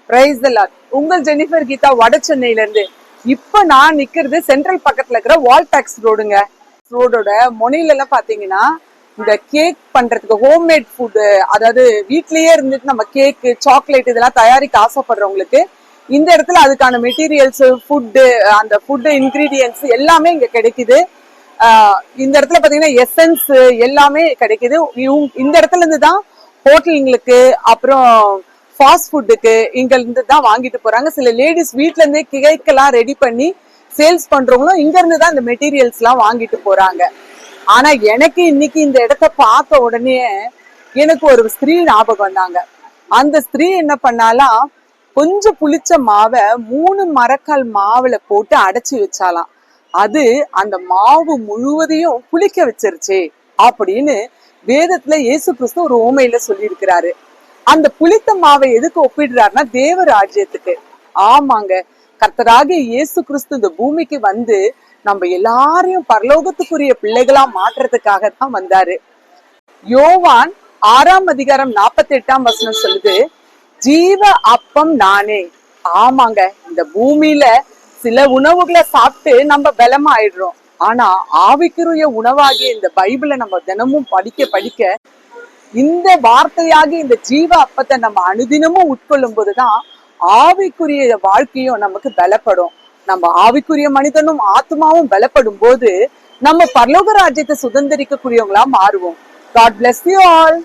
Praise the Lord. உங்கள் Jennifer Geetha வட சென்னையில இருந்து. இப்ப நான் நிக்கிறது சென்ட்ரல் பக்கத்துல இருக்கிற வால் டாக்ஸ் ரோடுங்க. ரோடோட முனையில எல்லாம் பாத்தீங்கன்னா இந்த கேக் பண்றதுக்கு ஹோம்மேட் ஃபுட், அதாவது வீட்லயே இருந்துட்டு நம்ம கேக்கு சாக்லேட் இதெல்லாம் தயாரிக்க ஆசைப்படுறவங்களுக்கு இந்த இடத்துல அதுக்கான மெட்டீரியல்ஸ், ஃபுட்டு, அந்த ஃபுட் இன்கிரீடியன்ஸ் எல்லாமே இங்க கிடைக்குது. இந்த இடத்துல பாத்தீங்கன்னா எசன்ஸ் எல்லாமே கிடைக்குது. இந்த இடத்துல இருந்து தான் ஹோட்டலுங்களுக்கு அப்புறம் ஃபாஸ்ட் ஃபுட்டுக்கு இங்க இருந்து தான் வாங்கிட்டு போறாங்க. சில லேடிஸ் வீட்ல இருந்தே கேக் எல்லாம் ரெடி பண்ணி சேல்ஸ் பண்றவங்களும் இங்க இருந்து தான் இந்த மெட்டீரியல்ஸ் எல்லாம் வாங்கிட்டு போறாங்க. ஆனா எனக்கு இன்னைக்கு இந்த இடத்த பார்த்த உடனே எனக்கு ஒரு ஸ்திரீ ஞாபகம் வந்தாங்க. அந்த ஸ்திரீ என்ன பண்ணாலாம், கொஞ்சம் புளிச்ச மாவை 3 மரக்கால் மாவுல போட்டு அடைச்சி வச்சாலாம். அது அந்த மாவு முழுவதையும் புளிக்க வச்சிருச்சு அப்படின்னு வேதத்துல இயேசு கிறிஸ்து ஒரு உவமையில சொல்லி இருக்கிறாரு. அந்த புளித்த மாவை எதுக்கு ஒப்பிடுறாருன்னா தேவ ராஜ்யத்துக்கு. ஆமாங்க, கர்த்தராகிய இயேசு கிறிஸ்து இந்த பூமிக்கு வந்து நம்ம எல்லாரையும் பரலோகத்துக்குரிய பிள்ளைகளா மாற்றுறதுக்காக தான் வந்தாரு. யோவான் 6ஆம் அதிகாரம் 48ஆம் வசனம் சொல்லுது, ஜீவ அப்பம் நானே. ஆமாங்க, இந்த பூமியில சில உணவுகளை சாப்பிட்டு நம்ம பலமா ஆயிடுறோம். ஆனா ஆவிக்குரிய உணவாகிய இந்த பைபிளை நம்ம தினமும் படிக்க படிக்க இந்த வார்த்தையாகி இந்த ஜீவ அப்பத்தை நம்ம அனுதினமும் உட்கொள்ளும் போதுதான் ஆவிக்குரிய வாழ்க்கையும் நமக்கு பலப்படும். நம்ம ஆவிக்குரிய மனிதனும் ஆத்மாவும் பலப்படும் போது நம்ம பரலோக ராஜ்யத்தை சுதந்திரிக்க கூடியவங்களா மாறுவோம். God bless you all.